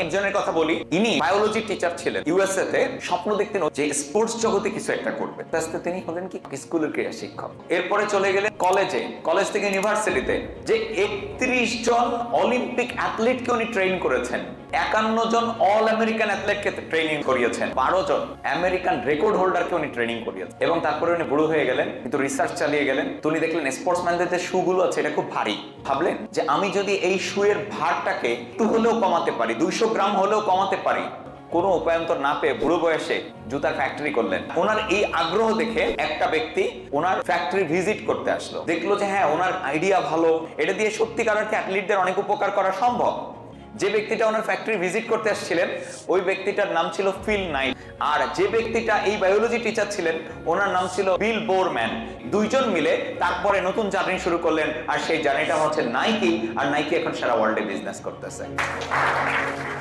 একজনের কথা বলি, ইনি বায়োলজি টিচার ছিলেন ইউএসএ তে। স্বপ্ন দেখতেন যে স্পোর্টস জগতে কিছু একটা করবে। আস্তে তিনি হলেন কি স্কুলের ক্রীড়া শিক্ষক। এরপরে চলে গেলেন কলেজে, কলেজ থেকে ইউনিভার্সিটিতে, যে 31 জন অলিম্পিক অ্যাথলিটকে উনি ট্রেন করেছেন, 51 জন অল আমেরিকান অ্যাথলেটকে ট্রেনিং করিয়েছেন, 12 জন আমেরিকান রেকর্ড হোল্ডারকে উনি ট্রেনিং করিয়েছেন। এবং তারপরে উনি বুড়ো হয়ে গেলেন, কিন্তু রিসার্চ চালিয়ে গেলেন। উনি দেখলেন স্পোর্টসম্যানদের যে শু গুলো আছে এটা খুব ভারী। ভাবলেন যে আমি যদি এই শুয়ের ভারটাকে একটু হলেও কমাতে পারি, 200 গ্রাম হলেও কমাতে পারি। কোনো উপায়ন্তর না পেয়ে বুড়ো বয়সে জুতার ফ্যাক্টরি করলেন। ওনার এই আগ্রহ দেখে একটা ব্যক্তি ওনার ফ্যাক্টরি ভিজিট করতে আসলো, দেখলো যে হ্যাঁ ওনার আইডিয়া ভালো, এটা দিয়ে সত্যিকার অর্থে অ্যাথলিটদের অনেক উপকার করা সম্ভব। যে ব্যক্তিটা ওনার ফ্যাক্টরি ভিজিট করতে আসছিলেন ওই ব্যক্তিটার নাম ছিল ফিল নাইট, আর যে ব্যক্তিটা এই বায়োলজি টিচার ছিলেন ওনার নাম ছিল বিল বোরম্যান। দুইজন মিলে তারপরে নতুন জার্নি শুরু করলেন, আর সেই জার্নিটা হচ্ছে নাইকি। আর নাইকি এখন সারা ওয়ার্ল্ডে বিজনেস করতেছে।